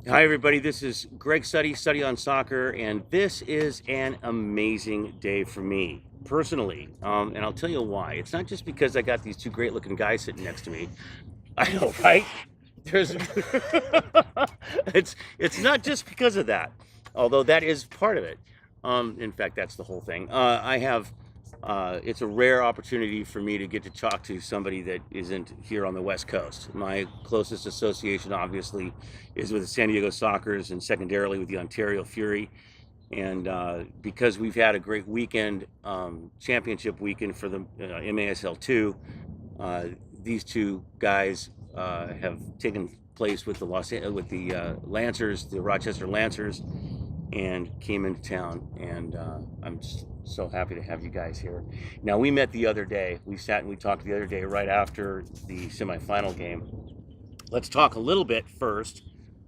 Hi, everybody. This is Greg Study on Soccer, and this is an amazing day for me personally. And I'll tell you why. It's not just because I got these two great-looking guys sitting next to me. I know, right? There's, it's not just because of that, although that is part of it. In fact, that's the whole thing. It's a rare opportunity for me to get to talk to somebody that isn't here on the West Coast. My closest association, obviously, is with the San Diego Sockers and secondarily with the Ontario Fury. And because we've had a great weekend, championship weekend for the MASL2, these two guys have taken place with the Lancers, the Rochester Lancers, and came into town. And I'm so happy to have you guys here. Now, we met the other day. We sat and we talked the other day right after the semifinal game. Let's talk a little bit first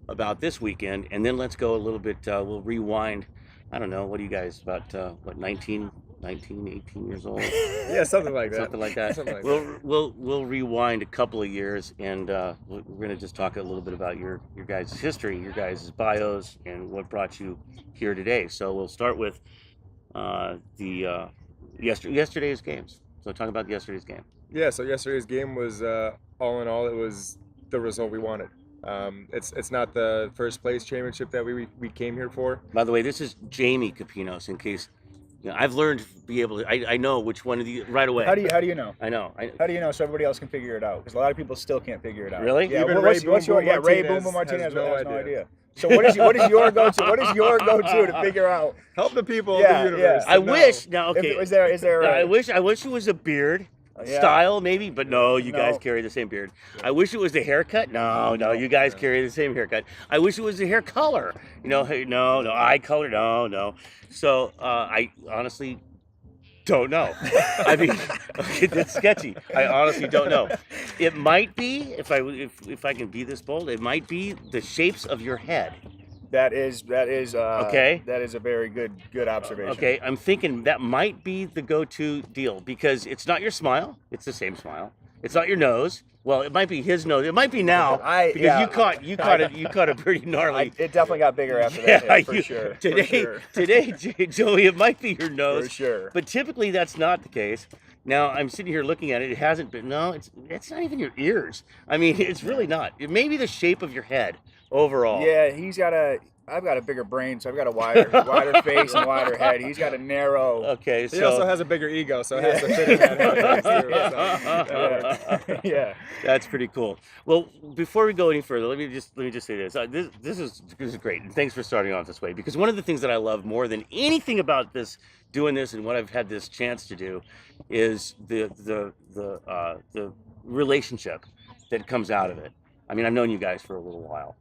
about this weekend, and then let's go a little bit. We'll rewind. I don't know. What are you guys about? 19, 18 years old? Yeah, something like that. Something like that. Something like We'll rewind a couple of years, and we're going to just talk a little bit about your guys' history, your guys' bios, and what brought you here today. So we'll start with yesterday's games. So talk about yesterday's game. Yeah, so yesterday's game was, all in all, it was the result we wanted. It's not the first place championship that we came here for. By the way, this is Jayme Kapinos. In case I've learned to be able to, I know which one of the right away. How do you know? I know. How do you know so everybody else can figure it out? Because a lot of people still can't figure it out. Really? Yeah. Even What's your Ray Martinez Boom Martinez has no has no idea. idea. So what is your go-to? What is your go-to to figure out? Help the people Yeah, of the universe. yeah. I to know. wish now. Okay. Is there? I wish it was a beard Yeah. style maybe, but no, you No. guys carry the same beard. I wish it was the haircut. No, you guys carry the same haircut. I wish it was the hair color. Hey, no, eye color. No. So I honestly don't know. I mean, okay, that's sketchy. I honestly don't know. It might be if I can be this bold. It might be the shapes of your head. That is Okay. That is a very good observation. Okay, I'm thinking that might be the go-to deal because it's not your smile. It's the same smile. It's not your nose. Well, it might be his nose. It might be now because you caught it pretty gnarly. It definitely got bigger after that. Yeah, for sure. Today, Joey, it might be your nose. For sure. But typically that's not the case. Now I'm sitting here looking at it. It hasn't been. No, it's not even your ears. I mean, it's really not. It may be the shape of your head overall. Yeah, I've got a bigger brain, so I've got a wider face and wider head. He's got a narrow. Okay, He so also has a bigger ego, so it has to fit in that head too, so. Yeah. That's pretty cool. Well, before we go any further, let me just say this. This is great, and thanks for starting off this way. Because one of the things that I love more than anything about doing this, and what I've had this chance to do, is the relationship that comes out of it. I mean, I've known you guys for a little while.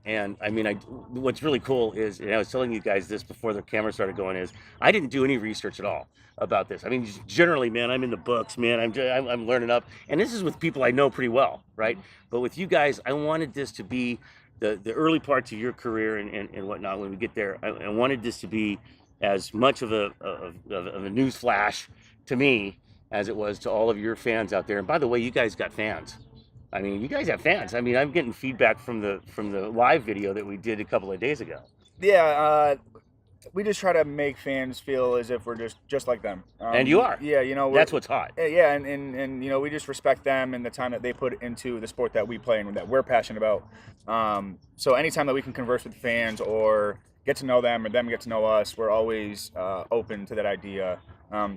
And I mean, what's really cool is, and I was telling you guys this before the camera started going, is I didn't do any research at all about this. I mean, generally, man, I'm in the books, man. I'm learning up, and this is with people I know pretty well, right? But with you guys, I wanted this to be the early parts of your career and whatnot. When we get there, I wanted this to be as much of a news flash to me as it was to all of your fans out there. And by the way, you guys got fans. I mean, you guys have fans. I mean, I'm getting feedback from the live video that we did a couple of days ago. Yeah, we just try to make fans feel as if we're just like them. And you are. Yeah, that's what's hot. Yeah, and we just respect them and the time that they put into the sport that we play and that we're passionate about. So anytime that we can converse with fans or get to know them or them get to know us, we're always open to that idea.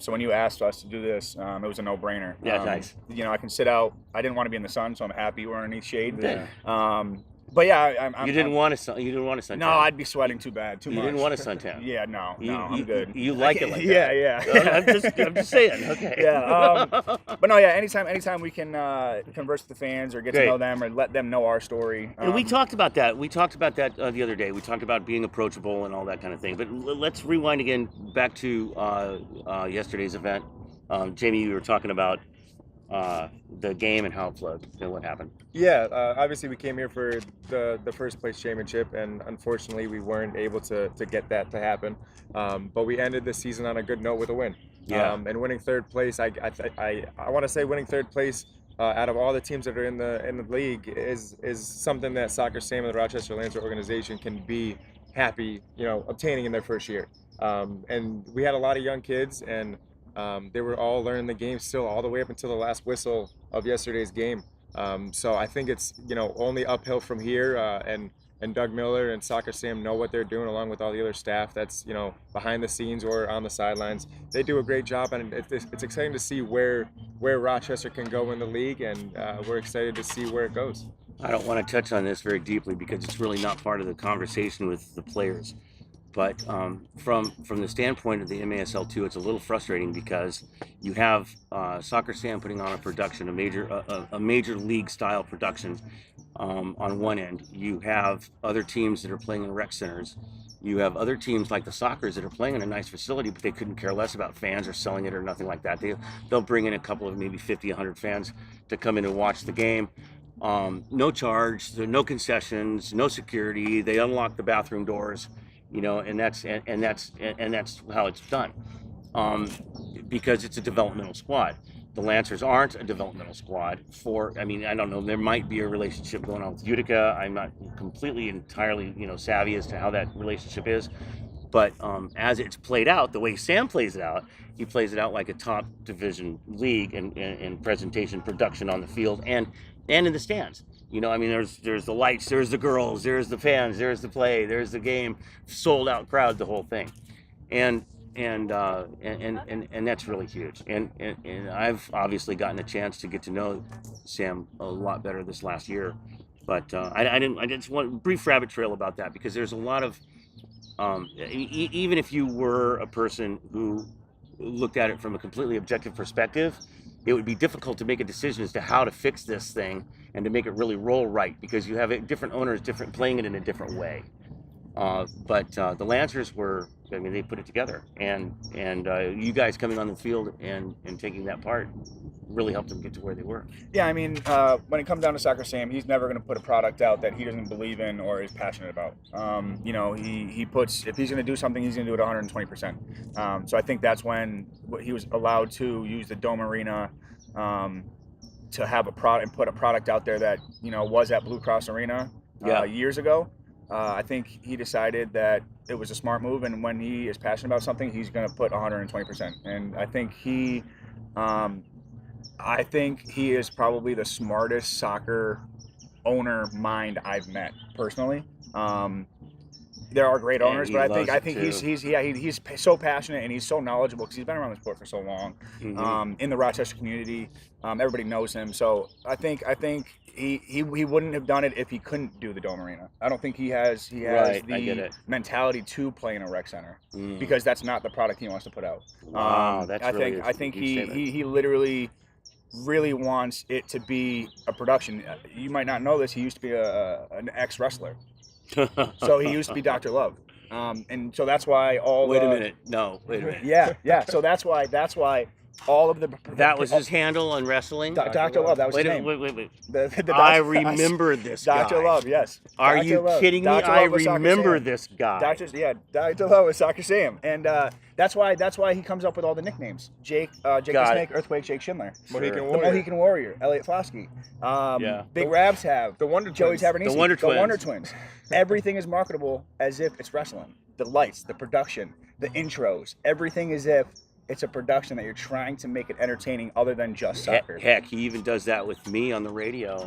So when you asked us to do this, it was a no-brainer. Yeah, nice. I can sit out. I didn't want to be in the sun, so I'm happy we're underneath shade. Yeah. But yeah, You didn't want a suntan. No, I'd be sweating too much. You didn't want a suntan. Yeah, no, I'm good. You like it like that? Yeah. I'm just saying. Okay. Yeah. But no, yeah. Anytime we can converse with the fans or get to know them or let them know our story. And we talked about that. We talked about that the other day. We talked about being approachable and all that kind of thing. But let's rewind again back to yesterday's event. Jayme, you were talking about the game and how it flowed and what happened. Yeah, obviously we came here for the first place championship, and unfortunately we weren't able to get that to happen. But we ended the season on a good note with a win. Yeah. And winning third place, I want to say winning third place out of all the teams that are in the league is something that Soccer Sam and the Rochester Lancer organization can be happy, obtaining in their first year. And we had a lot of young kids, and they were all learning the game still all the way up until the last whistle of yesterday's game. So I think it's only uphill from here, and Doug Miller and Soccer Sam know what they're doing, along with all the other staff that's behind the scenes or on the sidelines. They do a great job, and it's exciting to see where Rochester can go in the league, and we're excited to see where it goes. I don't want to touch on this very deeply because it's really not part of the conversation with the players. But from the standpoint of the MASL2, it's a little frustrating because you have Soccer Sam putting on a production, a major league style production on one end. You have other teams that are playing in rec centers. You have other teams like the Sockers that are playing in a nice facility, but they couldn't care less about fans or selling it or nothing like that. They'll bring in a couple of maybe 50, 100 fans to come in and watch the game. No charge, there are no concessions, no security. They unlock the bathroom doors. And that's how it's done, because it's a developmental squad. The Lancers aren't a developmental squad. I don't know. There might be a relationship going on with Utica. I'm not completely entirely savvy as to how that relationship is, but as it's played out, the way Sam plays it out, he plays it out like a top division league in presentation, production on the field, and in the stands. There's the lights, there's the girls, there's the fans, there's the play, there's the game, sold out crowd, the whole thing, and that's really huge. And I've obviously gotten a chance to get to know Sam a lot better this last year, but I just want a brief rabbit trail about that, because there's a lot of even if you were a person who looked at it from a completely objective perspective, it would be difficult to make a decision as to how to fix this thing and to make it really roll right, because you have different owners playing it in a different way. But the Lancers they put it together, and you guys coming on the field and taking that part really helped them get to where they were. Yeah, when it comes down to Soccer Sam, he's never going to put a product out that he doesn't believe in or is passionate about. He puts, if he's going to do something, he's going to do it 120%. So I think that's when he was allowed to use the Dome Arena to have a product and put a product out there that was at Blue Cross Arena years ago. I think he decided that it was a smart move, and when he is passionate about something, he's going to put 120%. And I think he is probably the smartest soccer owner mind I've met personally. There are great owners, but I think he's so passionate and he's so knowledgeable because he's been around the sport for so long. Mm-hmm. In the Rochester community, everybody knows him. So I think he wouldn't have done it if he couldn't do the Dome Arena. I don't think he has the mentality to play in a rec center, because that's not the product he wants to put out. Wow, I think he literally really wants it to be a production. You might not know this. He used to be an ex-wrestler. So he used to be Dr. Love. And so that's why Wait a minute. Yeah. So that's why all of the... That was his handle on wrestling? Dr. Love, that was his name. Wait. I remember this guy. Dr. Love, yes. Are Dr. you Love. kidding me? Dr. I Love was Soccer remember Sam. this guy. Dr. Love was Soccer Sam. And that's why he comes up with all the nicknames. Jake the Snake, Earthquake, Jake Schindler. Mohican The Mohican Warrior, Elliot Flosky. Big Rabs have the Wonder Joey Twins. Tavernese. The Wonder Twins. Everything is marketable as if it's wrestling. The lights, the production, the intros, everything is if it's a production that you're trying to make it entertaining other than just soccer. Heck, he even does that with me on the radio.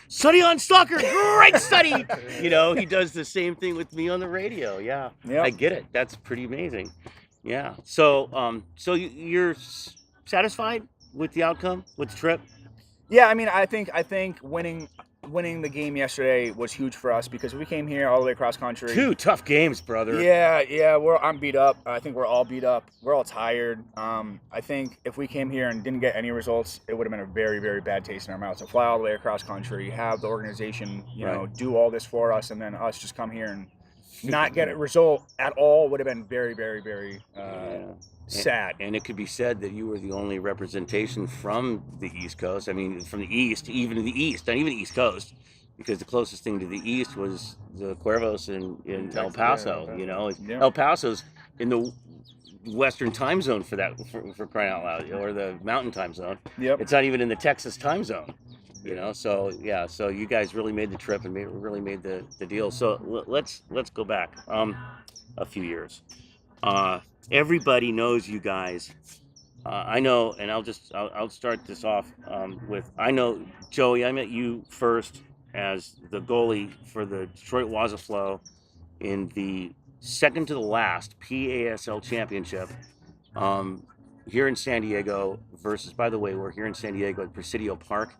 Study on soccer, great study. He does the same thing with me on the radio. Yeah, I get it. That's pretty amazing. Yeah. So, you're satisfied with the outcome, with the trip? Yeah, I think winning the game yesterday was huge for us because we came here all the way across country. 2 tough games, brother. Yeah, I'm beat up. I think we're all beat up. We're all tired. I think if we came here and didn't get any results, it would have been a very, very bad taste in our mouths. To fly all the way across country, have the organization, do all this for us, and then us just come here and not get a result at all would have been very, very, very sad. And it could be said that you were the only representation from the East Coast. From the East, even to the East, not even the East Coast, because the closest thing to the East was the Cuervos in El Paso. El Paso's in the Western time zone for that, for crying out loud, or the Mountain time zone. Yep. It's not even in the Texas time zone. So yeah, so you guys really made the trip and really made the deal. So let's go back a few years. Everybody knows you guys. I know, and I'll start this off with, I know, Joey, I met you first as the goalie for the Detroit Waza in the second to the last PASL championship here in San Diego versus, by the way, we're here in San Diego at Presidio Park.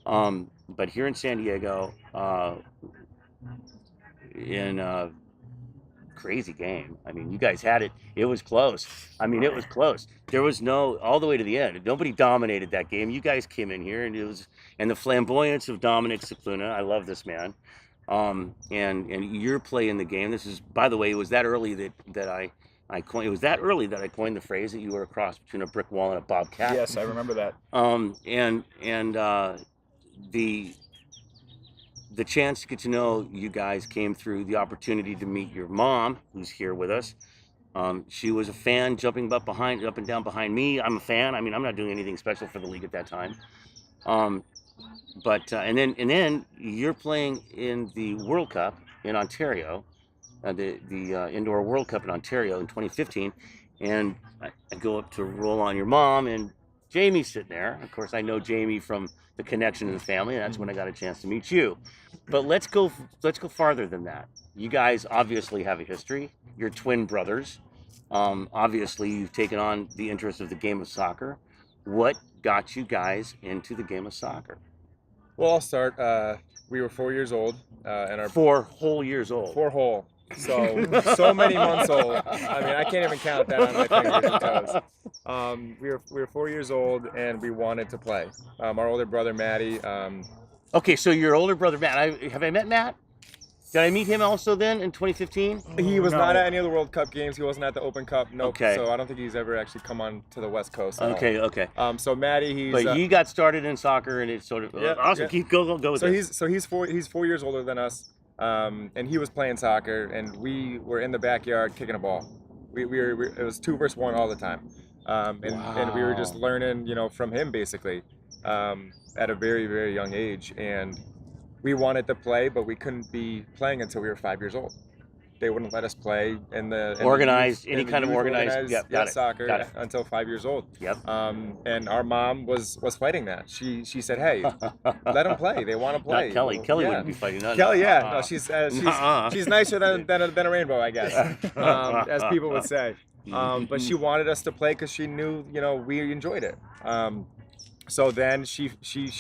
But here in San Diego, in a crazy game. I mean, you guys had it. It was close. I mean, it was close. There was all the way to the end. Nobody dominated that game. You guys came in here, and the flamboyance of Dominic Cicluna. I love this man. And your play in the game. This is, by the way, it was that early that I coined. It was that early that I coined the phrase that you were a cross between a brick wall and a bobcat. Yes, I remember that. The chance to get to know you guys came through the opportunity to meet your mom, who's here with us. She was a fan, jumping up and down behind me. I'm a fan. I mean, I'm not doing anything special for the league at that time. And then you're playing in the World Cup in Ontario, the Indoor World Cup in Ontario in 2015, and I go up to roll on your mom, and Jayme's sitting there. Of course, I know Jayme from the connection in the family, and that's when I got a chance to meet you. But let's go farther than that. You guys obviously have a history. You're twin brothers. Obviously, you've taken on the interest of the game of soccer. What got you guys into the game of soccer? Well, I'll start. We were 4 years old, and our 4 whole years old. 4 whole. So many months old. I mean, I can't even count that on my fingers and toes. We were 4 years old, and we wanted to play. Our older brother Matty. Okay, so your older brother Matt. Have I met Matt? Did I meet him also then in 2015? He was not at any of the World Cup games. He wasn't at the Open Cup. Nope. Okay. So I don't think he's ever actually come on to the West Coast. Okay. So Matty, he's. But you got started in soccer, and it's sort of awesome. Yeah. Keep go with it. He's 4 years older than us. And he was playing soccer, and we were in the backyard kicking a ball. It was 2 versus 1 all the time, and we were just learning, from him basically, at a very, very young age. And we wanted to play, but we couldn't be playing until we were 5 years old. They wouldn't let us play in the organized soccer until 5 years old. Yep. And our mom was fighting that. She said, "Hey, let them play. They want to play." Not Kelly. Kelly wouldn't be fighting that. Kelly, yeah. No, she's nicer than a rainbow, I guess, as people would say. But she wanted us to play because she knew, we enjoyed it. So then she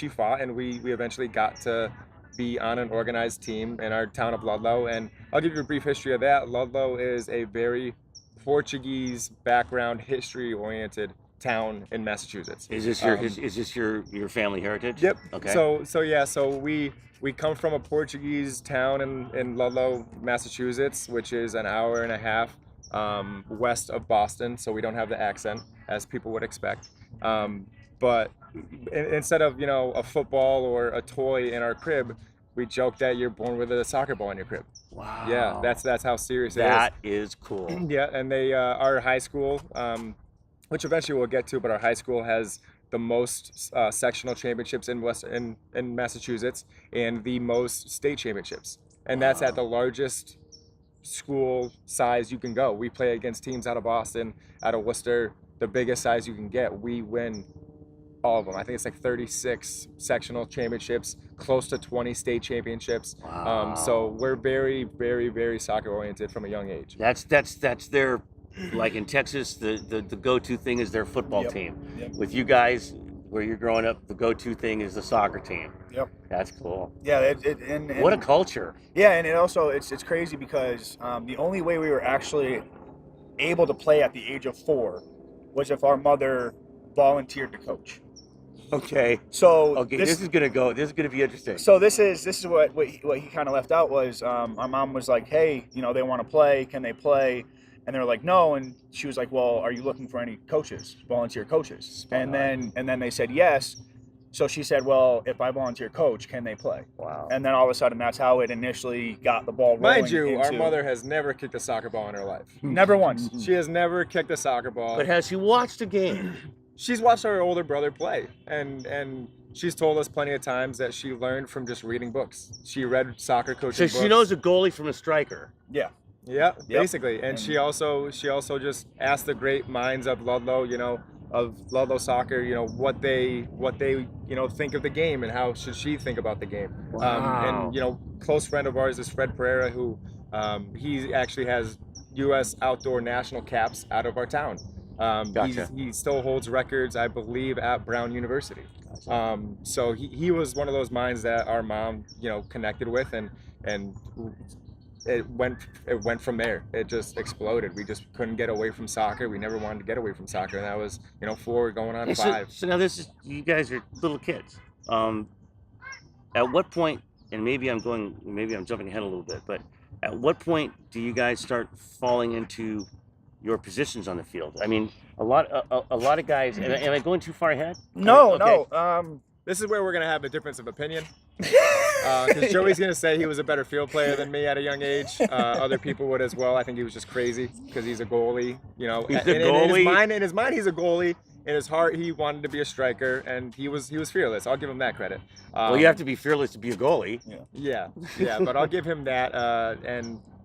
fought, and we eventually got to be on an organized team in our town of Ludlow. And I'll give you a brief history of that. Ludlow is a very Portuguese background, history-oriented town in Massachusetts. Is this your family heritage? Yep. Okay. So we come from a Portuguese town in Ludlow, Massachusetts, which is an hour and a half west of Boston. So we don't have the accent as people would expect. But instead of, a football or a toy in our crib, we joke that you're born with a soccer ball in your crib. Wow. Yeah, that's how serious it is. That is cool. Yeah, and our high school, which eventually we'll get to, but our high school has the most sectional championships in Massachusetts and the most state championships. And that's at the largest school size you can go. We play against teams out of Boston, out of Worcester, the biggest size you can get. We win all of them. I think it's like 36 sectional championships, close to 20 state championships. Wow. So we're very, very, very soccer oriented from a young age. That's their, like in Texas, the go-to thing is their football team. Yep. With you guys, where you're growing up, the go-to thing is the soccer team. Yep. That's cool. Yeah. And what a culture. Yeah, and it also it's crazy because the only way we were actually able to play at the age of 4 was if our mother volunteered to coach. Okay. So this is gonna be interesting. So this is what he kind of left out was our mom was like, hey, they want to play, can they play? And they were like, no. And she was like, well, are you looking for any coaches, volunteer coaches? And then they said yes. So she said, well, if I volunteer coach, can they play? Wow. And then all of a sudden, that's how it initially got the ball rolling. Mind you, our into- mother has never kicked a soccer ball in her life. Never once. She has never kicked a soccer ball. But has she watched a game? She's watched our older brother play, and she's told us plenty of times that she learned from just reading books. She read soccer coaching So books. she knows a goalie from a striker. Yeah. Yeah, Yep. basically. And she also just asked the great minds of Ludlow, of Ludlow soccer, what they think of the game and how should she think about the game. Wow. And close friend of ours is Fred Pereira, who he actually has U.S. outdoor national caps out of our town. Gotcha. He still holds records, I believe, at Brown University. So he was one of those minds that our mom, connected with, and it went from there. It just exploded. We just couldn't get away from soccer. We never wanted to get away from soccer, and that was 4 going on 5. So now you guys are little kids. At what point, and maybe I'm jumping ahead a little bit, but at what point do you guys start falling into your positions on the field? I mean, a lot of guys. Am I going too far ahead? No, Okay. no. This is where we're gonna have a difference of opinion. Because Joey's gonna say he was a better field player than me at a young age. Other people would as well. I think he was just crazy because he's a goalie. He's a In goalie? his mind, he's a goalie. In his heart, he wanted to be a striker, and he was fearless. I'll give him that credit. Well, you have to be fearless to be a goalie. Yeah, but I'll give him that.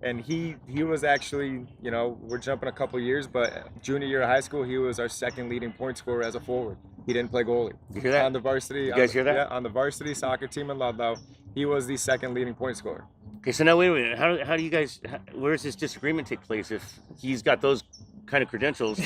And he was actually, we're jumping a couple years, but junior year of high school, he was our second leading point scorer as a forward. He didn't play goalie. You hear that? On the varsity. You guys hear that? Yeah, on the varsity soccer team in Ludlow, he was the second leading point scorer. Okay, so now wait a minute. How do you guys? Where does this disagreement take place if he's got those kind of credentials?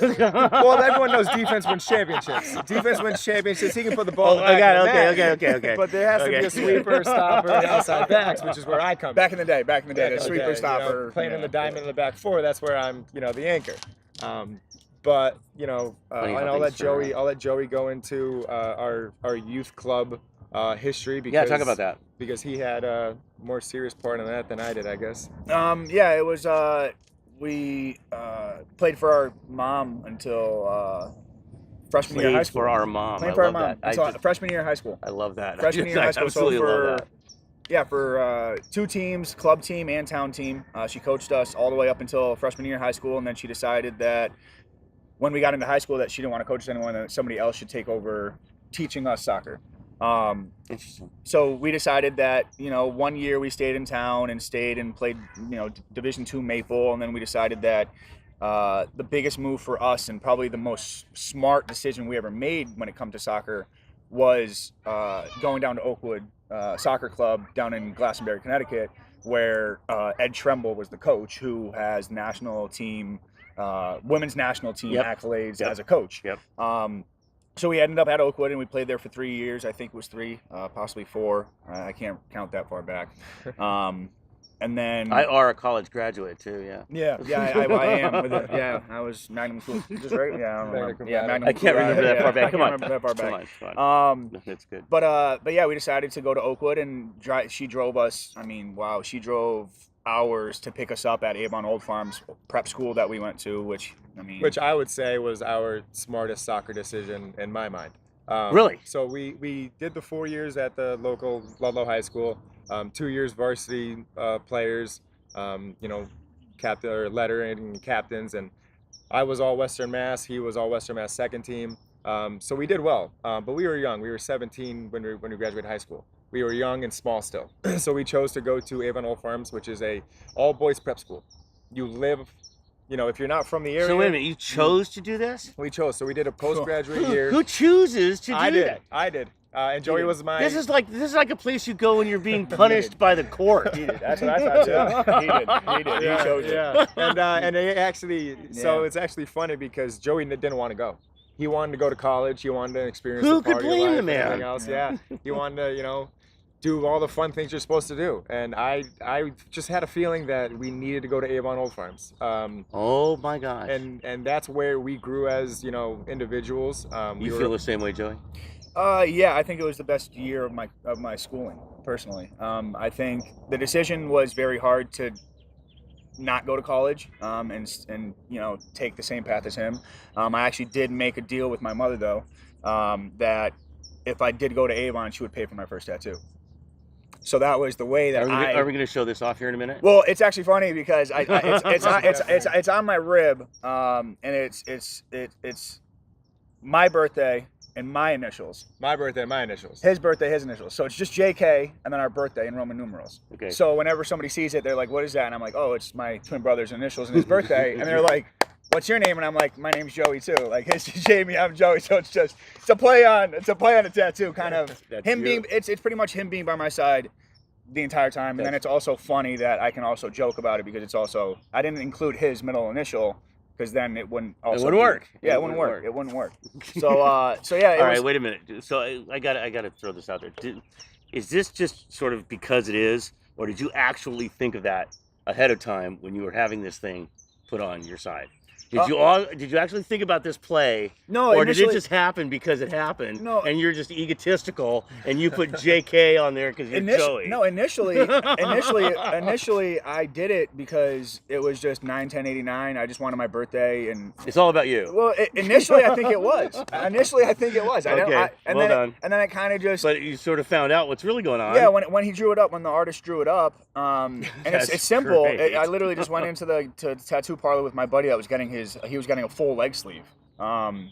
Well, everyone knows defense wins championships. Defense wins championships. He can put the ball. in the back of the net. Okay. But there has to be a sweeper, stopper, and outside backs, which is where I come. Back in the day, the sweeper Okay, stopper. playing in the diamond in the back four. That's where I'm, the anchor. But and I'll let Joey go into our youth club history because talk about that. because he had a more serious part in that than I did, I guess. It was we played for our mom until freshman year of high school. For our mom. Playing I for our love mom that. until freshman year of high school. I love that. Freshman year of high school. I absolutely love that. Yeah, for 2 teams, club team and town team. She coached us all the way up until freshman year of high school, and then she decided that when we got into high school that she didn't want to coach us anymore, and that somebody else should take over teaching us soccer. Interesting. So we decided that, 1 year we stayed in town and stayed and played, Division II Maple, and then we decided that the biggest move for us and probably the most smart decision we ever made when it comes to soccer was going down to Oakwood Soccer Club down in Glastonbury, Connecticut, where Ed Tremble was the coach, who has national team, women's national team accolades as a coach. Yep. So we ended up at Oakwood, and we played there for 3 years. I think it was 3, possibly 4. I can't count that far back. And then I are a college graduate too. Yeah. I am. With it. Yeah, I was Magnum Cum. Just right? Yeah, I don't remember. Yeah, Magnum I can't cum remember that laude. far back. I Come can't on. remember that far back. Come on. That's good. But yeah, we decided to go to Oakwood, and she drove us. I mean, wow, she drove hours to pick us up at Avon Old Farms prep school that we went to, which I would say was our smartest soccer decision in my mind. Really? So we did the 4 years at the local Ludlow High School, 2 years varsity players, captain or lettering captains, and I was all Western Mass. He was all Western Mass second team. So we did well, but we were young. We were 17 when we graduated high school. We were young and small still. So we chose to go to Avon Old Farms, which is a all boys prep school. You live, if you're not from the area. So wait a minute, you chose to do this? We chose. So we did a postgraduate year. Who chooses to do that? I did. And Joey was my. This is like a place you go when you're being punished by the court. That's what I thought too. He did. He chose it. Yeah. And it actually, so it's actually funny because Joey didn't want to go. He wanted to go to college. He wanted to experience Who the could party blame life the and man? everything else. Yeah. He wanted to, do all the fun things you're supposed to do. And I just had a feeling that we needed to go to Avon Old Farms. Oh my gosh. And that's where we grew as, individuals. You feel the same way, Joey? Yeah, I think it was the best year of my schooling, personally. I think the decision was very hard to not go to college and take the same path as him. I actually did make a deal with my mother though, that if I did go to Avon, she would pay for my first tattoo. So that was the way that Are we going to show this off here in a minute? Well, it's actually funny because it's on my rib, and it's my birthday and my initials. My birthday, my initials. His birthday, his initials. So it's just JK and then our birthday in Roman numerals. Okay. So whenever somebody sees it, they're like, "What is that?" And I'm like, "Oh, it's my twin brother's initials and his birthday." And they're like, "What's your name?" And I'm like, "My name's Joey too." Like, his Jayme, I'm Joey. So it's a play on a tattoo, kind of. That's Him you. being, it's pretty much him being by my side the entire time. And then it's also funny that I can also joke about it because it's also, I didn't include his middle initial because then it wouldn't work. Yeah, it wouldn't work. It wouldn't work. So yeah. All right, wait a minute. So I got to throw this out there. Is this just sort of because it is, or did you actually think of that ahead of time when you were having this thing put on your side? Did you actually think about this play? No, or did it just happen because it happened? No. And you're just egotistical and you put JK on there because you're Joey. No, initially I did it because it was just 9/10/89. I just wanted my birthday, and It's all about you. well, initially I think it was. I Okay, well done. And then I kind of just. But you sort of found out what's really going on. Yeah, when he drew it up, when the artist drew it up, and That's it's simple. great. I literally just went into the tattoo parlor with my buddy that was getting he was getting a full leg sleeve done.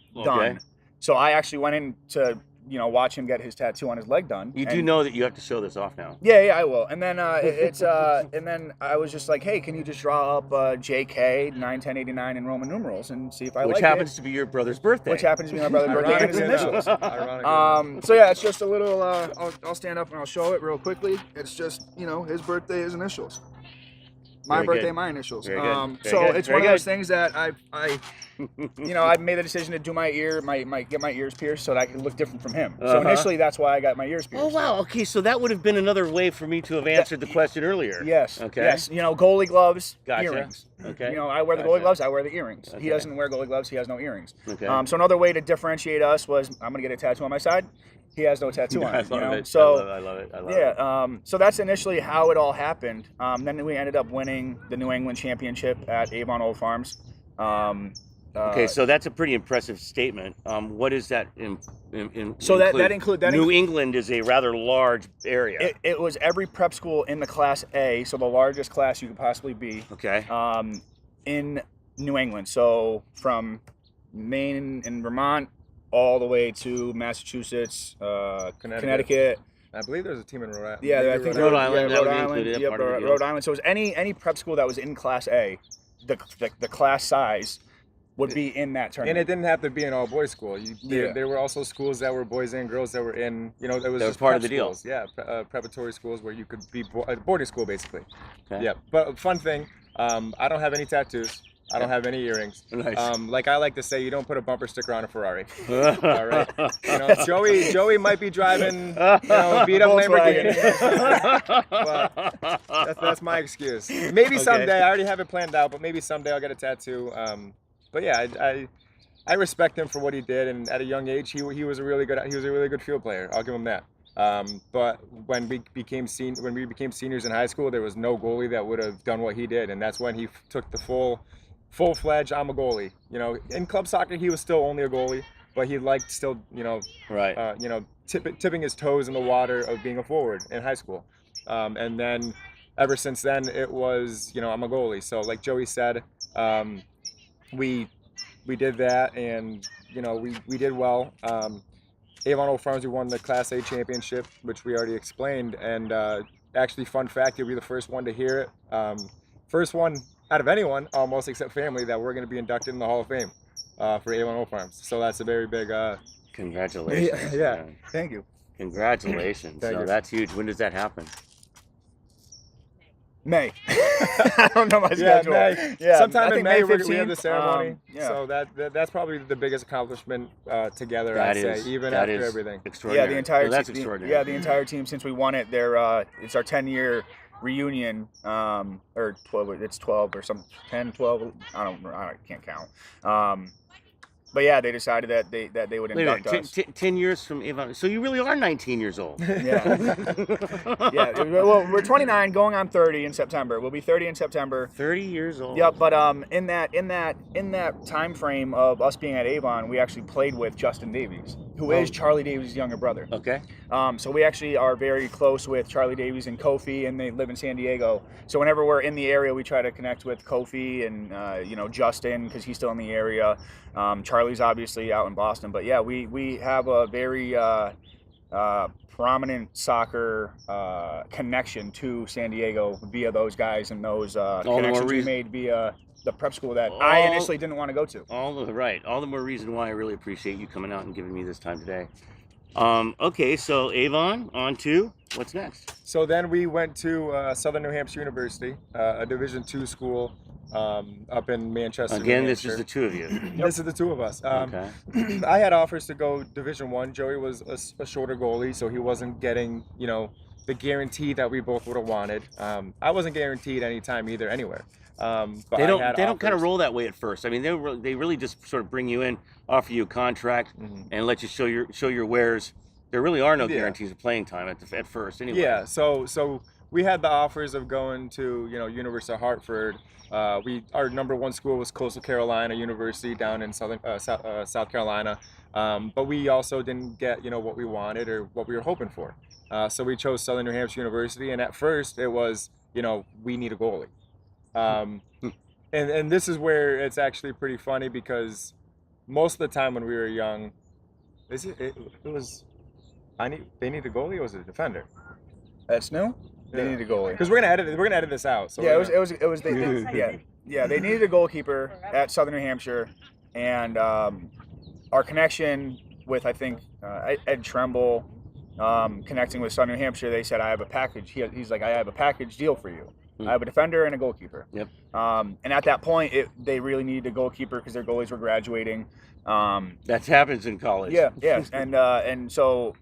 So I actually went in to watch him get his tattoo on his leg done. You do know that you have to show this off now. Yeah, I will. And then and then I was just like, hey, can you just draw up JK 9/10/89 in Roman numerals and see if I like it? Which happens to be your brother's birthday. Which happens to be my brother's birthday and his initials. Ironically. So yeah, it's just a little. I'll stand up and I'll show it real quickly. It's just his birthday, his initials. My Very birthday, good. my initials. Very good. Very So good. it's Very one of those good. things that I made the decision to do my get my ears pierced so that I could look different from him. So initially, that's why I got my ears pierced. Oh wow. Okay, so that would have been another way for me to have answered the question earlier. Yes. Okay. Yes. Goalie gloves, Gotcha. earrings. Okay. I wear the Gotcha. goalie gloves. I wear the earrings. Okay. He doesn't wear goalie gloves. He has no earrings. Okay. So another way to differentiate us was I'm gonna get a tattoo on my side. He has no tattoo on I it. love it. So I love it. yeah. So that's initially how it all happened. Then we ended up winning the New England Championship at Avon Old Farms. Okay, so that's a pretty impressive statement. What is that? So that include New England is a rather large area. It was every prep school in the Class A, so the largest class you could possibly be. Okay. In New England, so from Maine and Vermont all the way to Massachusetts, Connecticut. I believe there's a team in Rhode Island. Yeah, I think Rhode Island, that Rhode would be Island. included, Yep, part of the deal. Rhode Island. So it was any prep school that was in Class A, the class size would be in that And tournament. it didn't have to be an all-boys school. Yeah. There were also schools that were boys and girls that were in, there was That was just part prep of the deal. schools. Yeah, preparatory schools where you could be boarding school, basically. Okay. Yeah, but fun thing, I don't have any tattoos. I don't have any earrings. Nice. Like I like to say, you don't put a bumper sticker on a Ferrari. All right. Joey might be driving, beat up Lamborghini. But that's my excuse. Maybe someday. I already have it planned out, but maybe someday I'll get a tattoo. But yeah, I respect him for what he did, and at a young age, he was a really good field player. I'll give him that. But when we became seniors in high school, there was no goalie that would have done what he did, and that's when he took the full-fledged I'm a goalie. In club soccer he was still only a goalie, but he liked still Right. tipping his toes in the water of being a forward in high school. And then ever since then it was I'm a goalie. So like Joey said, we did that, and we did well. Avon Old Farms, we won the Class A championship, which we already explained, and actually, fun fact, you'll be the first one to hear it. First one out of anyone, almost, except family, that we're going to be inducted in the Hall of Fame for Avon Old Farms. So that's a very big... Congratulations. Yeah. Man. Thank you. Congratulations. Thank So you. that's huge. When does that happen? May. I don't know my schedule. May. Yeah, Sometime I think in May, we 15th, have the ceremony. yeah. So that's probably the biggest accomplishment together, That I'd is- say, even that after is everything. Extraordinary. Yeah, the entire So that's team. extraordinary. Yeah, the entire team since we won it. It's our 10-year reunion, or 12. It's 12 or some 10, 12. I can't count. But yeah, they decided that they would Wait a induct minute, us. 10 years from Avon. So you really are 19 years old. Yeah. Yeah. Well, we're 29, going on 30 in September. We'll be 30 in September. 30 years old. Yep, but in that time frame of us being at Avon, we actually played with Justin Davies. who is Charlie Davies' younger brother. Okay. So we actually are very close with Charlie Davies and Kofi, and they live in San Diego. So whenever we're in the area, we try to connect with Kofi and Justin, because he's still in the area. Charlie's obviously out in Boston, but yeah, we have a very prominent soccer connection to San Diego via those guys and those connections we made via the prep school that I initially didn't want to go to. All the more reason why I really appreciate you coming out and giving me this time today. Okay, so Avon, on to what's next? So then we went to Southern New Hampshire University, a Division II school up in Manchester. Again, New this Hampshire. is the two of you. This is the two of us. Okay. I had offers to go Division I. Joey was a shorter goalie, so he wasn't getting, the guarantee that we both would have wanted. I wasn't guaranteed any time either anywhere. But They don't kind of roll that way at first. I mean, they really just sort of bring you in, offer you a contract, and let you show your wares. There really are no guarantees of playing time at first, anyway. Yeah. So we had the offers of going to University of Hartford. Our number one school was Coastal Carolina University down in South Carolina, but we also didn't get what we wanted or what we were hoping for. So we chose Southern New Hampshire University, and at first it was we need a goalie. And this is where it's actually pretty funny, because most of the time when we were young, they need a goalie, or was it a defender? That's new. They needed a goalie. Because we're gonna edit this out. So yeah, it was they needed a goalkeeper at Southern New Hampshire, and our connection with Ed Tremble, connecting with Southern New Hampshire, they said I have a package. He's like, I have a package deal for you. I have a defender and a goalkeeper. Yep. And at that point, they really needed a goalkeeper because their goalies were graduating. That happens in college. Yeah, and so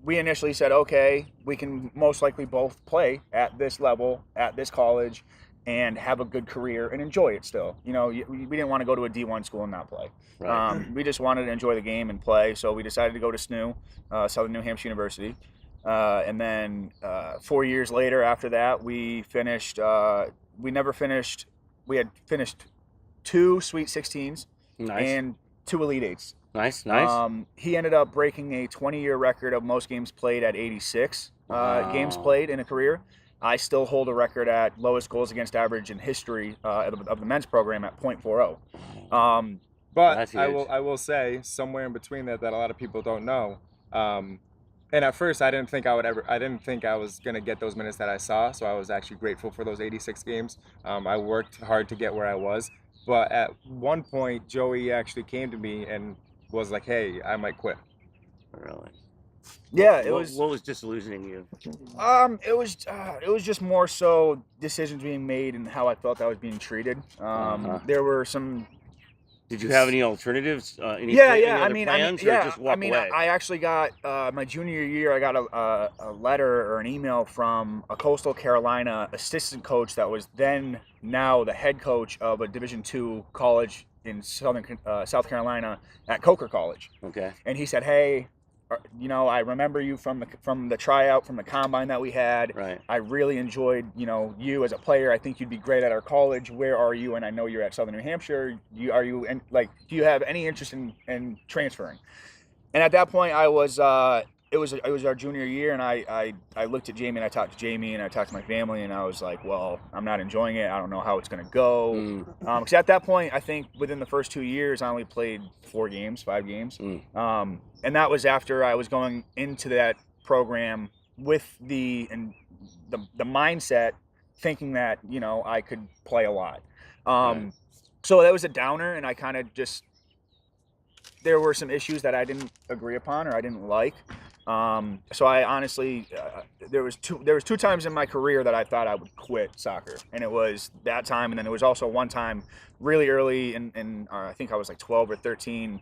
we initially said, okay, we can most likely both play at this level, at this college, and have a good career and enjoy it still. We didn't want to go to a D1 school and not play. Right. We just wanted to enjoy the game and play, so we decided to go to SNU, Southern New Hampshire University. And then 4 years later after that, we finished, we had finished 2 Sweet 16s and 2 Elite 8s. Nice. He ended up breaking a 20-year record of most games played at 86 games played in a career. I still hold a record at lowest goals against average in history of the men's program at .40. But I will say somewhere in between that a lot of people don't know. And at first, I didn't think I was gonna get those minutes that I saw. So I was actually grateful for those 86 games. I worked hard to get where I was. But at one point, Joey actually came to me and was like, "Hey, I might quit." Really? Yeah, What was disillusioning you? It was just more so decisions being made and how I felt I was being treated. There were some. Did you have any alternatives? Any plans, or just walk away? I actually got my junior year. I got a letter or an email from a Coastal Carolina assistant coach that was now the head coach of a Division II college in South Carolina at Coker College. Okay. And he said, "Hey, I remember you from the tryout, from the combine that we had. Right. I really enjoyed, you as a player. I think you'd be great at our college. Where are you? And I know you're at Southern New Hampshire. Do you have any interest in transferring?" And at that point, I was, it was our junior year, and I looked at Jayme, and I talked to Jayme, and I talked to my family, and I was like, well, I'm not enjoying it. I don't know how it's going to go. Because at that point, I think within the first 2 years, I only played 5 games. And that was after I was going into that program with the mindset, thinking that, I could play a lot. So that was a downer, and I kind of just, there were some issues that I didn't agree upon or I didn't like. So I honestly, there was two times in my career that I thought I would quit soccer, and it was that time, and then it was also one time really early in I think I was like 12 or 13,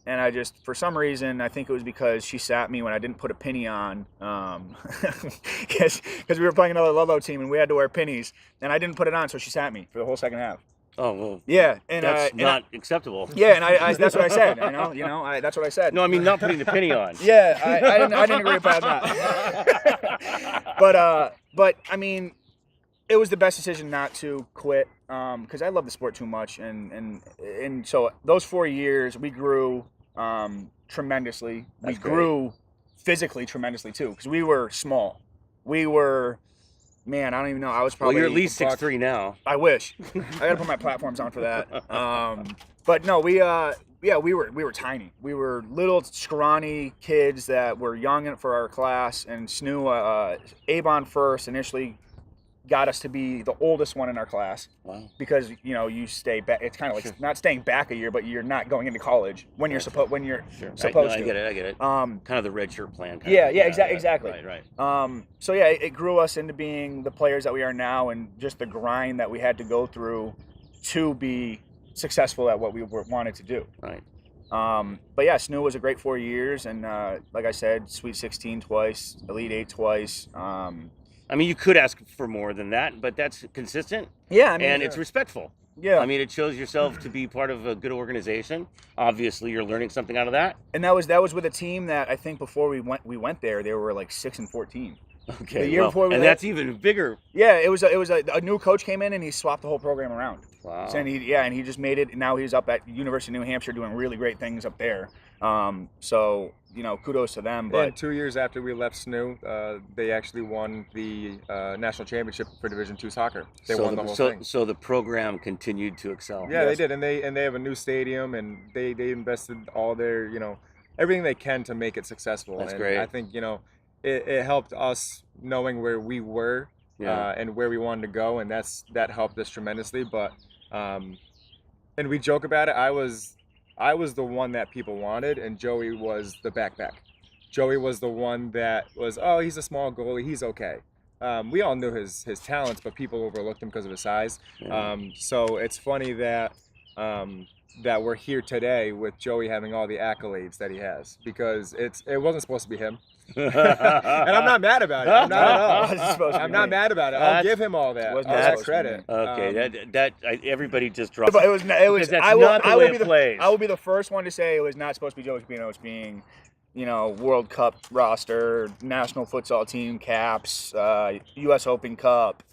and I just, for some reason, I think it was because she sat me when I didn't put a penny on, because we were playing another Ludlow team and we had to wear pennies, and I didn't put it on, so she sat me for the whole second half. Oh, well. Yeah, and that's not acceptable. Yeah, and I that's what I said. That's what I said. No, I mean not putting the penny on. Yeah, I didn't agree with that. But I mean, it was the best decision not to quit, because I love the sport too much, and so those 4 years we grew tremendously. That's we great. grew physically tremendously too, because we were small. We were, man, I don't even know. I was Well, probably you're at least 6'3" now. I wish. I gotta put my platforms on for that. But no, we were tiny. We were little scrawny kids that were young for our class, and Snoo, Avon first initially got us to be the oldest one in our class. Wow. Because you stay back. It's kind of like not staying back a year, but you're not going into college when you're supposed Sure. I to. get it. Kind of the red shirt plan. Exactly. Right. So yeah, it grew us into being the players that we are now, and just the grind that we had to go through to be successful at what we wanted to do. Right. But yeah, Snoo was a great 4 years, and like I said, Sweet 16 twice, Elite 8 twice. I mean, you could ask for more than that, but that's consistent. Yeah, I mean, and it's respectful. Yeah. I mean, it shows yourself to be part of a good organization. Obviously, you're learning something out of that. And that was with a team that I think before we went there, they were like 6-14. Okay. The year before, and that's even bigger. Yeah, it was a new coach came in and he swapped the whole program around. Wow. And he just made it. And now he's up at University of New Hampshire doing really great things up there. So kudos to them. But and 2 years after we left SNU, they actually won the national championship for Division II soccer. They won the whole thing. So the program continued to excel. Yeah, they did, and they have a new stadium, and they invested all their everything they can to make it successful. That's and great. I think it helped us knowing where we were and where we wanted to go, and that helped us tremendously. But and we joke about it. I was the one that people wanted, and Joey was the backpack. Joey was the one that was, he's a small goalie, he's okay. We all knew his talents, but people overlooked him because of his size. Yeah. So it's funny that that we're here today with Joey having all the accolades that he has, because it wasn't supposed to be him. And I'm not mad about it. I'm not at all. I'm not mad about it. I'll give him all that credit. Okay, everybody just dropped. But it was. That's not the way it plays. I will be the first one to say it was not supposed to be Joey Kapinos being, World Cup roster, national futsal team caps, U.S. Open Cup,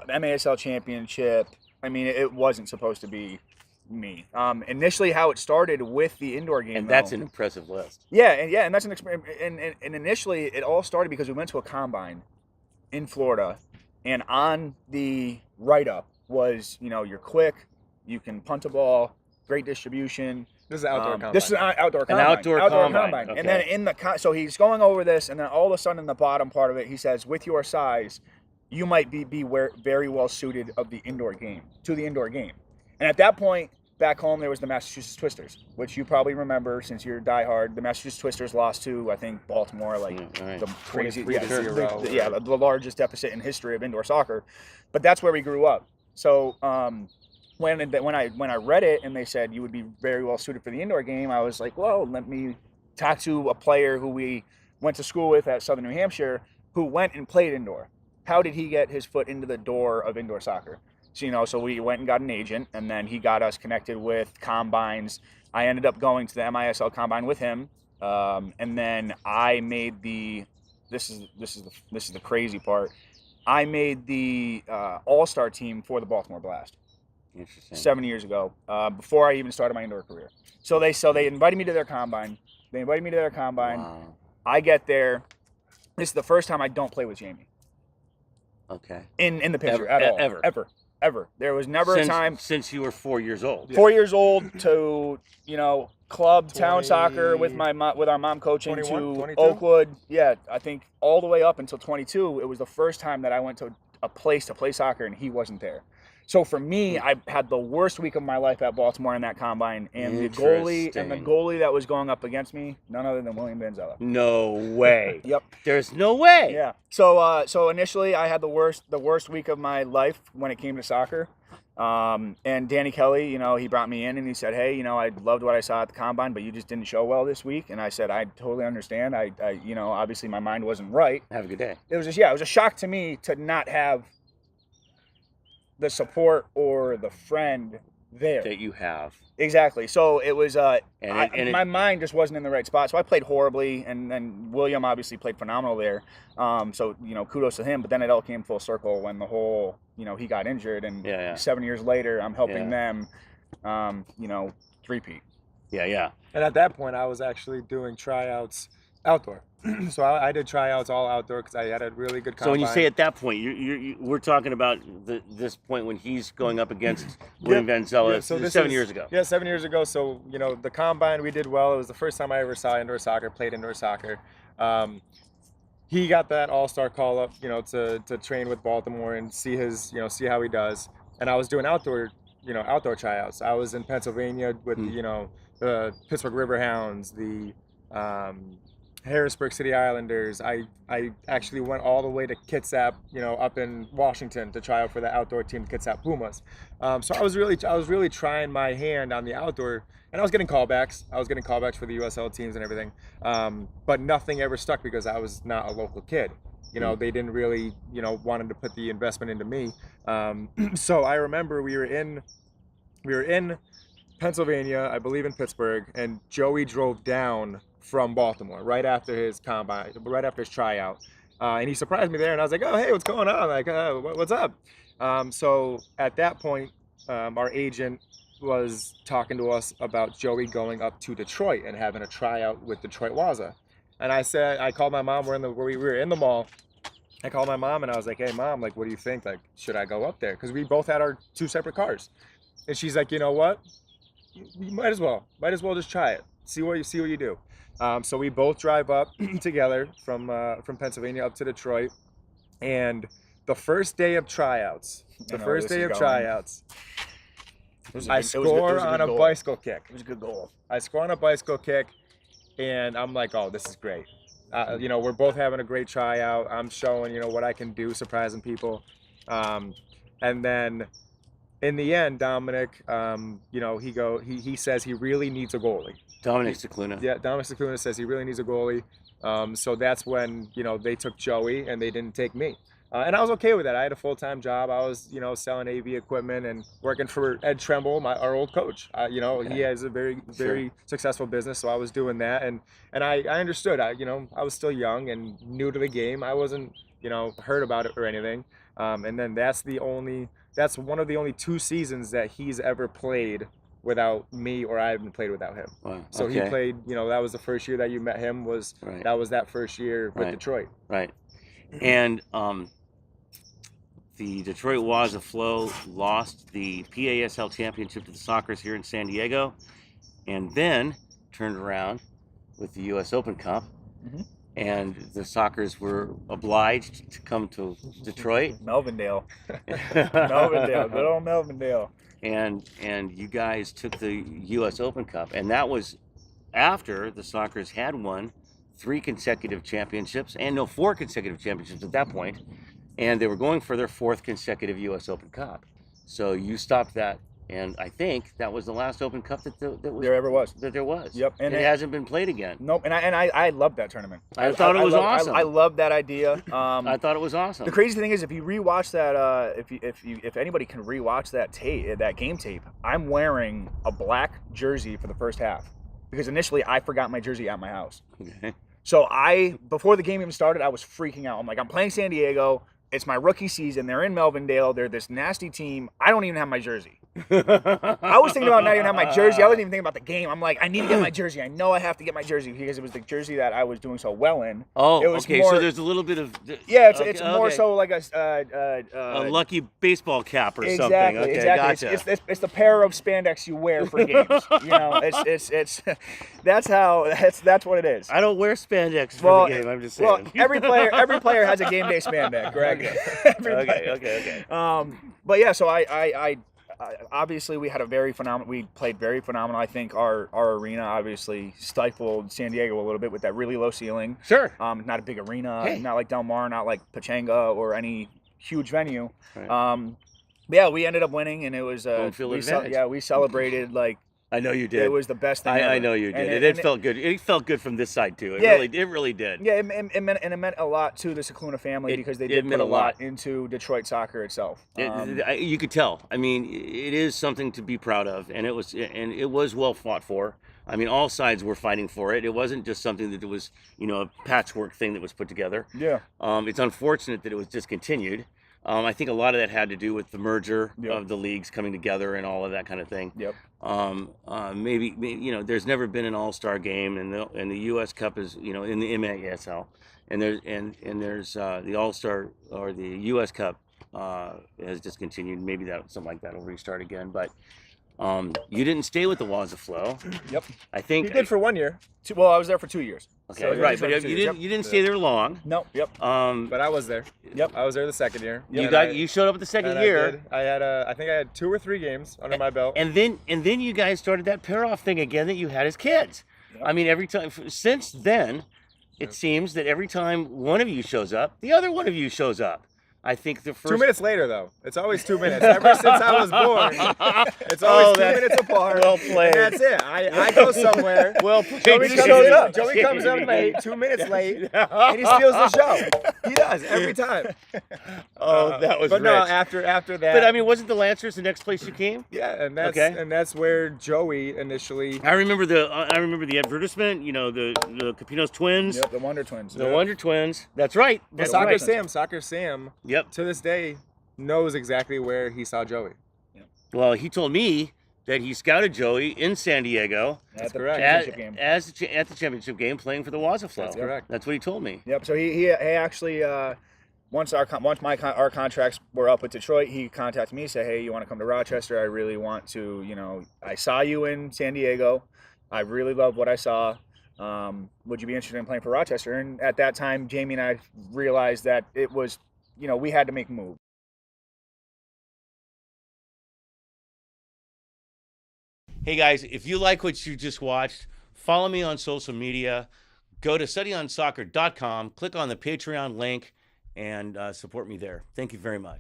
MASL championship. I mean, it wasn't supposed to be me. Initially, how it started with the indoor game, and that's an impressive list. Yeah, and that's an experience. And initially, it all started because we went to a combine in Florida, and on the write-up was, you're quick, you can punt a ball, great distribution. This is outdoor combine. This is an outdoor combine. An outdoor combine. Okay. And then so he's going over this, and then all of a sudden in the bottom part of it, he says, with your size, you might be very well suited to the indoor game. And at that point, back home, there was the Massachusetts Twisters, which you probably remember since you're diehard. The Massachusetts Twisters lost to, I think, Baltimore, the crazy, the largest deficit in history of indoor soccer. But that's where we grew up. So when I read it and they said you would be very well suited for the indoor game, I was like, well, let me talk to a player who we went to school with at Southern New Hampshire who went and played indoor. How did he get his foot into the door of indoor soccer? So we went and got an agent, and then he got us connected with combines. I ended up going to the MISL combine with him, and then I made this is the crazy part. I made the all-star team for the Baltimore Blast. Interesting. 7 years ago, before I even started my indoor career. So they invited me to their combine. Wow. I get there. This is the first time I don't play with Jayme. Okay. In the picture at all. Ever. There was never a time since you were 4 years old. 4 years old to club town soccer with our mom coaching 21, to 22? Oakwood. Yeah, I think all the way up until 22. It was the first time that I went to a place to play soccer and he wasn't there. So for me, I had the worst week of my life at Baltimore in that combine, and the goalie that was going up against me, none other than William Banzella. No way. Yep. There's no way. Yeah. So initially, I had the worst week of my life when it came to soccer. And Danny Kelly, he brought me in and he said, hey, I loved what I saw at the combine, but you just didn't show well this week. And I said, I totally understand. I obviously my mind wasn't right. Have a good day. It was a shock to me to not have the support or the friend there that you have. Exactly. So it was my mind just wasn't in the right spot. So I played horribly, and then William obviously played phenomenal there. So kudos to him. But then it all came full circle when the whole he got injured, and 7 years later I'm helping them three-peat. Yeah. And at that point, I was actually doing tryouts outdoor. So I did tryouts all outdoor because I had a really good combine. So when you say at that point, we're talking about this point when he's going up against William Van Zella, so this 7 is- years ago. Yeah, 7 years ago. So, the combine, we did well. It was the first time I ever saw indoor soccer, played indoor soccer. He got that all-star call up, to train with Baltimore and see see how he does. And I was doing outdoor tryouts. I was in Pennsylvania with, the Pittsburgh Riverhounds, the Harrisburg City Islanders. I actually went all the way to Kitsap, up in Washington to try out for the outdoor team, Kitsap Pumas. So I was really trying my hand on the outdoor, and I was getting callbacks. I was getting callbacks for the USL teams and everything, but nothing ever stuck because I was not a local kid. They didn't really, wanted to put the investment into me. So I remember we were in Pennsylvania, I believe in Pittsburgh, and Joey drove down from Baltimore right after his combine, right after his tryout, and he surprised me there, and I was like, "Oh, hey, what's going on? Like, what's up?" So at that point, our agent was talking to us about Joey going up to Detroit and having a tryout with Detroit Waza, and I called my mom. We were in the mall. I called my mom and I was like, "Hey, Mom, like, what do you think? Like, should I go up there?" Because we both had our 2 separate cars, and she's like, "You know what? You might as well just try it. See what you do." So we both drive up together from Pennsylvania up to Detroit, and the first day of tryouts, I score on a bicycle kick. It was a good goal. I score on a bicycle kick, and I'm like, "Oh, this is great." We're both having a great tryout. I'm showing, what I can do, surprising people, and then in the end, Dominic, he says he really needs a goalie. Dominic Cicluna. Yeah, Dominic Cicluna says he really needs a goalie. So that's when, they took Joey and they didn't take me. And I was okay with that. I had a full-time job. I was, selling AV equipment and working for Ed Tremble, our old coach. Okay. He has a very, very successful business, so I was doing that. And I understood. I was still young and new to the game. I wasn't, heard about it or anything. And then that's one of the only 2 seasons that he's ever played without me, or I haven't played without him. Wow. So okay. he played, that was the first year that you met him, Right. that was that first year with Detroit. Right. And the Detroit Waza Flow lost the PASL championship to the Sockers here in San Diego, and then turned around with the U.S. Open Cup. Mhm. And the Sockers were obliged to come to Detroit. Melvindale. Melvindale. Good old Melvindale. And you guys took the U.S. Open Cup, and that was after the Sockers had won 4 consecutive championships at that point, and they were going for their 4th consecutive U.S. Open Cup. So you stopped that, and I think that was the last Open Cup that There ever was. That there was. Yep. And it hasn't been played again. Nope. And I loved that tournament. I thought it was awesome. I loved that idea. I thought it was awesome. The crazy thing is, if you rewatch that, if anybody can rewatch that game tape, I'm wearing a black jersey for the first half because initially I forgot my jersey at my house. Okay. So before the game even started, I was freaking out. I'm like, I'm playing San Diego. It's my rookie season. They're in Melvindale. They're this nasty team. I don't even have my jersey. I was thinking about not even having my jersey. I wasn't even thinking about the game. I'm like, I need to get my jersey. I know I have to get my jersey because it was the jersey that I was doing so well in. Oh, it was okay. More, so there's a little bit of it's more so like a lucky baseball cap or something. Okay, exactly. Gotcha. It's the pair of spandex you wear for games. It's that's what it is. I don't wear spandex for the game. I'm just saying. Well, every player has a game day spandex, Greg. Okay. But yeah, so I obviously we had we played very phenomenal. I think our arena obviously stifled San Diego a little bit with that really low ceiling. Sure. Not a big arena, Hey. not like Del Mar, not like Pachanga or any huge venue. Right. Yeah, we ended up winning, and it was Home field advantage. we celebrated like I know you did. it was the best thing ever. I know you did. And It felt good. It felt good from this side too. It really did. Yeah, it meant a lot to the Cicluna family because they did put meant a a lot. lot into Detroit soccer itself. You could tell. I mean, it is something to be proud of, and it was well fought for. I mean, all sides were fighting for it. It wasn't just something that was, a patchwork thing that was put together. Yeah. It's unfortunate that it was discontinued, I think a lot of that had to do with the merger Yep. of the leagues coming together and all of that kind of thing. Yep. Maybe you know, there's never been an All-Star game, and the U.S. Cup is, you know, in the MASL, and there's the All-Star or the U.S. Cup has discontinued. Maybe that something like that will restart again, but. You didn't stay with the Waza Flow. Yep. I think He did for 1 year, Well, I was there for 2 years. okay, So, right, yeah, but so you yep. didn't stay there long. No. Yep. but I was there. Yep. I was there the second year. You showed up at the second And year, I think I had 2 or 3 games under my belt. and then you guys started that pair off thing again that you had as kids. Yep. I mean, every time since then, it seems that every time one of you shows up, the other one of you shows up. I think the first 2 minutes later, though, it's always 2 minutes. Ever since I was born, it's always 2 minutes apart. Well played. And that's it. I go somewhere. Well played. Joey Joey comes up. Joey comes up late, 2 minutes late, and he steals the show. He does every time. Oh, that was But no, rich. after that. But I mean, wasn't the Lancers the next place you came? yeah, and that's Okay. and that's where Joey initially. I remember the advertisement. You know, the Kapinos twins, Yep. The Wonder Twins. the Wonder Twins. That's right. And That's Soccer right. Sam, Yep. to this day knows exactly where he saw Joey. Well, he told me that he scouted Joey in San Diego At the correct. championship game. at the championship game, playing for the Waza Flow. That's correct. That's what he told me. Yep. So he actually once our contracts were up with Detroit, he contacted me, said, "Hey, you want to come to Rochester? I really want to. You know, I saw you in San Diego. I really love what I saw. Would you be interested in playing for Rochester?" And at that time, Jayme and I realized that it was, you know, we had to make a move. Hey guys, if you like what you just watched, follow me on social media. Go to studyonsoccer.com, click on the Patreon link, and support me there. Thank you very much.